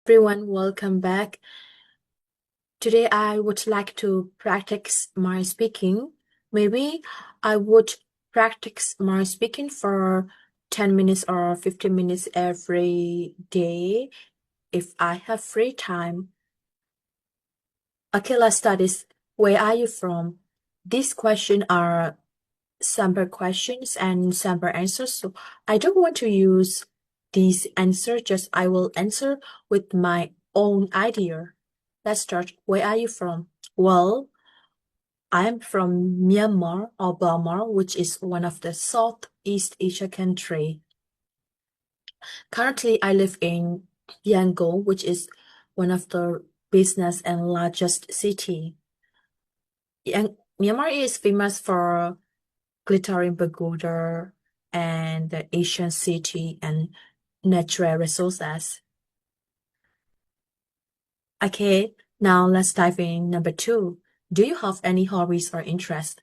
Everyone, welcome back. Today I would like to practice my speaking. Maybe I would practice my speaking for 10 minutes or 15 minutes every day if I have free time. Okay, let's start this. Where are you from? These questions are sample questions and sample answers. So I don't want to use these answers, just I will answer with my own idea. Let's start. Where are you from? Well, I'm from Myanmar or Burma, which is one of the Southeast Asia country. Currently, I live in Yangon, which is one of the business and largest city. Myanmar is famous for glittering pagoda and the Asian city and natural resources. Okay, now let's dive in. Number 2. Do you have any hobbies or interests?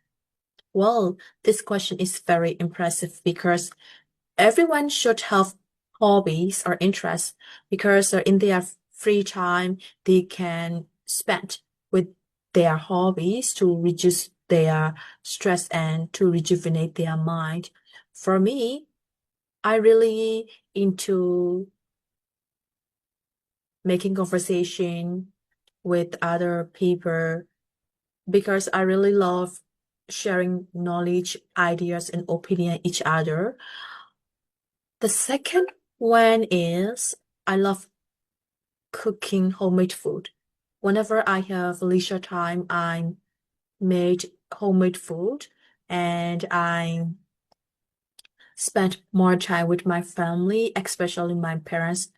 Well, this question is very impressive because everyone should have hobbies or interests because in their free time they can spend with their hobbies to reduce their stress and to rejuvenate their mind. For me, I really into making conversation with other people because I really love sharing knowledge, ideas, and opinion each other. The second one is I love cooking homemade food. Whenever I have leisure time, I made homemade food and I spent more time with my family, especially my parents,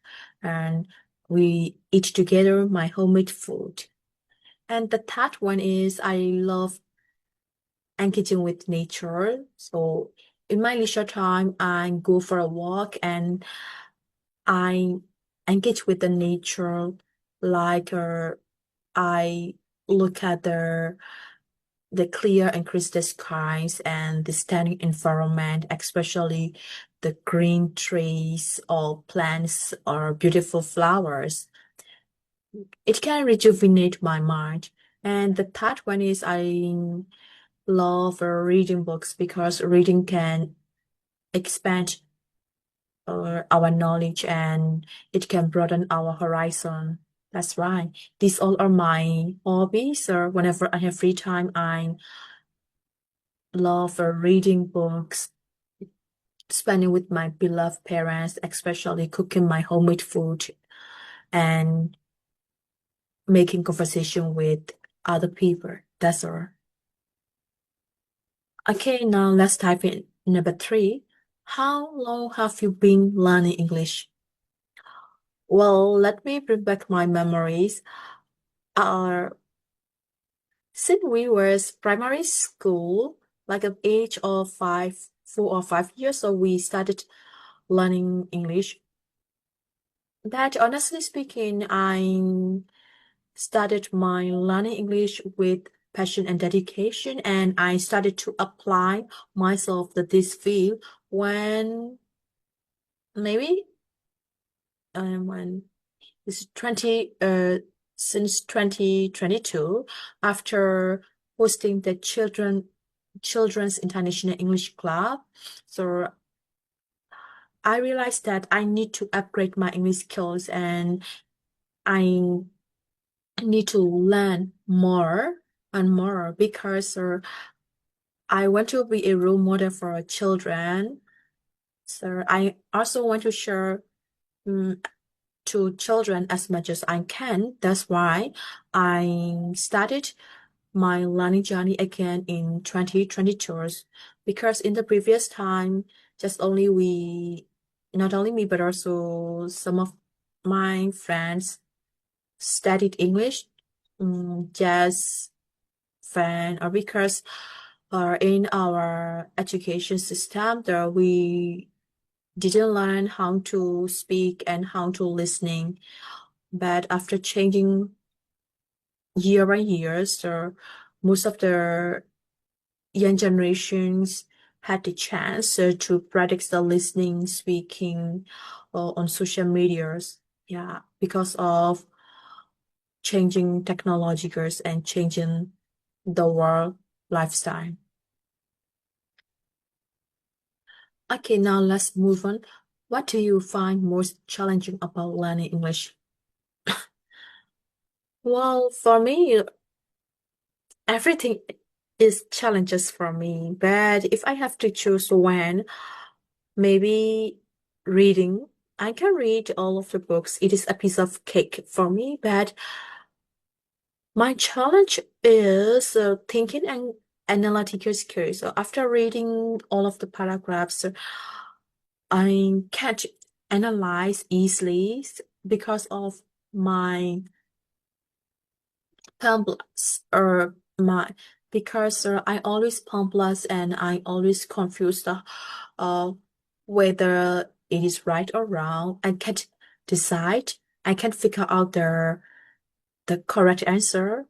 and we eat together my homemade food. And the third one is I love engaging with nature. So in my leisure time, I go for a walk and I engage with the nature, like I look at the clear and crystal skies and the stunning environment, especially the green trees or plants or beautiful flowers. It can rejuvenate my mind. And the third one is I love reading books because reading can expand our knowledge and it can broaden our horizon. That's right. These all are my hobbies. Or whenever I have free time, I love reading books, spending with my beloved parents, especially cooking my homemade food and making conversation with other people. That's all. Okay, now let's type in number 3. How long have you been learning English? Well, let me bring back my memories. Uh, since we was primary school, like at age of 4 or 5 years, so we started learning English. That honestly speaking, I started my learning English with passion and dedication, and I started to apply myself to this field when maybe when it's 20 since 2022 after hosting the Children's International English Club. So I realized that I need to upgrade my English skills and I need to learn more and more because I want to be a role model for children. So I also want to share to children as much as I can. That's why I started my learning journey again in 2022 because in the previous time, just only not only me, but also some of my friends studied English just fun or because in our education system there we didn't learn how to speak and how to listening. But after changing year by year, so most of the young generations had the chance to practice the listening, speaking on social medias. Yeah, because of changing technologies and changing the world lifestyle. Okay, now let's move on. What do you find most challenging about learning English? Well, for me, everything is challenges for me. But if I have to choose one, maybe reading. I can read all of the books. It is a piece of cake for me, but my challenge is thinking and analytical skills. So after reading all of the paragraphs, I can't analyze easily because of my pamphlets or my because I always pamphlets and I always confuse the uh whether it is right or wrong. I can't decide. I can't figure out the correct answer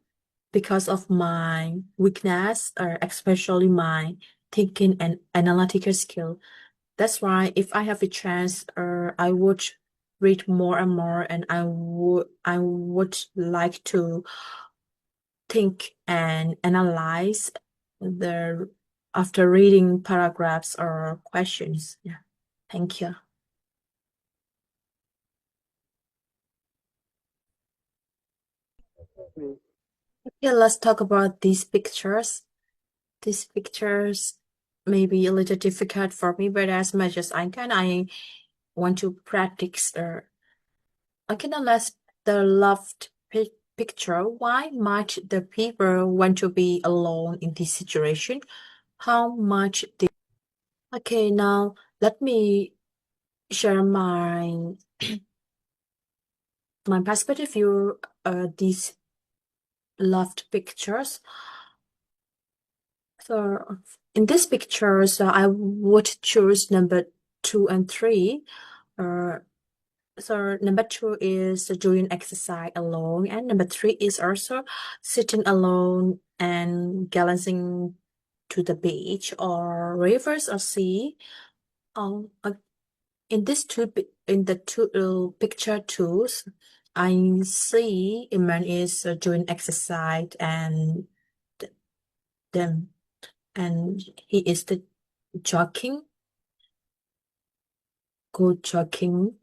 because of my weakness or especially my thinking and analytical skill. That's why if I have a chance, I would read more and more, and I would like to think and analyze the after reading paragraphs or questions. Yeah. Thank you. Okay, let's talk about these pictures. These pictures may be a little difficult for me, but as much as I can, I want to practice. I can analyze the left picture. Why might the people want to be alone in this situation? How much they... Okay, now let me share my perspective view these left pictures. So in this pictures, I would choose number 2 and 3. Uh, so number 2 is doing exercise alone, and number 3 is also sitting alone and glancing to the beach or rivers or sea. In the two picture tools, I see a man is doing exercise and them and he is the jogging, good jogging,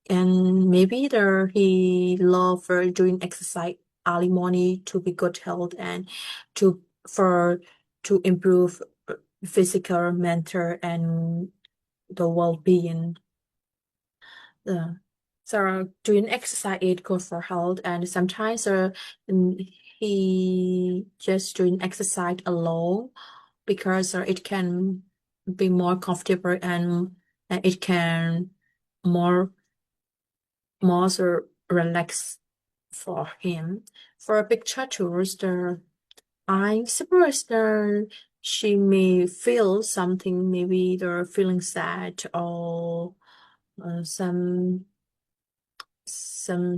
and maybe he love doing exercise early morning to be good health and to for to improve physical, mental, and the well-being. Uh, so doing exercise is good for health, and sometimes he just doing exercise alone because it can be more comfortable and it can more relax for him. For a picture tourist, I suppose she may feel something, maybe they're feeling sad or some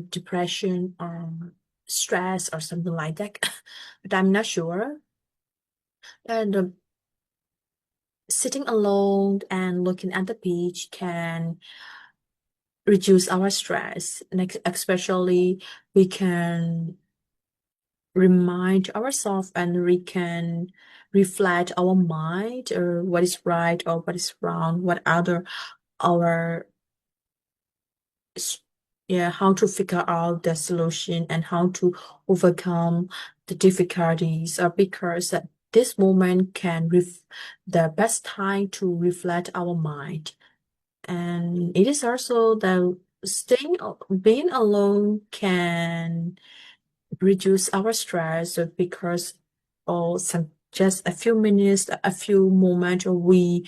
depression or stress or something like that, but I'm not sure. And sitting alone and looking at the beach can reduce our stress, and especially we can remind ourselves and we can reflect our mind or what is right or what is wrong, what other our yeah, how to figure out the solution and how to overcome the difficulties, because at this moment can the best time to reflect our mind. And it is also that being alone can reduce our stress because or some just a few minutes, a few moments we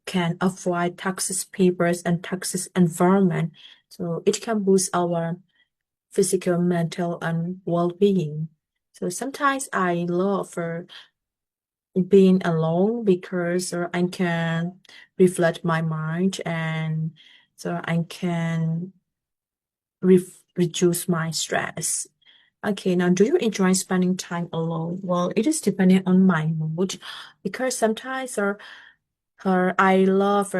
can avoid toxic papers and toxic environment. So it can boost our physical, mental, and well-being. So sometimes I love being alone because I can reflect my mind and so I can reduce my stress. Okay, now do you enjoy spending time alone? Well, it is depending on my mood because sometimes I love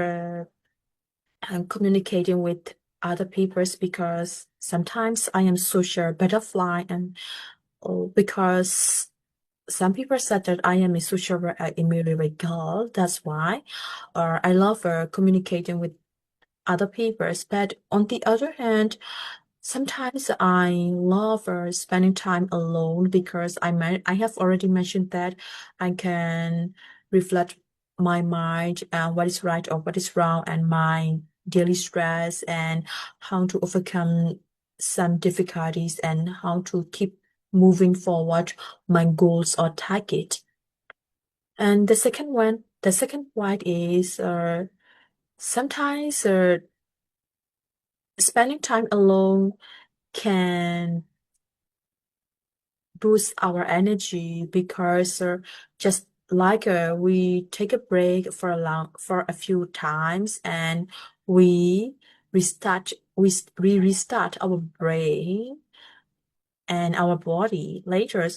communicating with other people's because sometimes I am social butterfly and because some people said that I am a social immediate girl. That's why I love communicating with other people. But on the other hand, sometimes I love spending time alone because I have already mentioned that I can reflect my mind and what is right or what is wrong and my daily stress and how to overcome some difficulties and how to keep moving forward my goals or target. And the second point is sometimes spending time alone can boost our energy because just like we take a break for a few times and we we restart our brain and our body later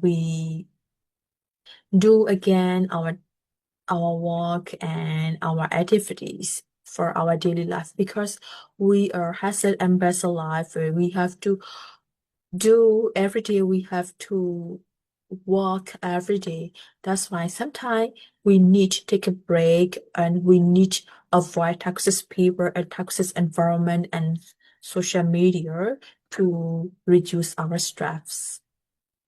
we do again our work and our activities for our daily life because we are hustle and bustle life. We have to do every day. We have to work every day. That's why sometimes we need to take a break and we need to avoid toxic people and toxic environment and social media to reduce our stress.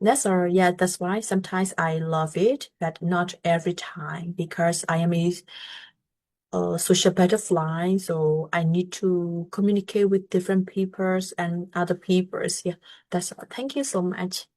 That's all. Yeah, that's why sometimes I love it, but not every time because I am a social butterfly, so I need to communicate with different peoples and other peoples. Yeah, that's all. Thank you so much.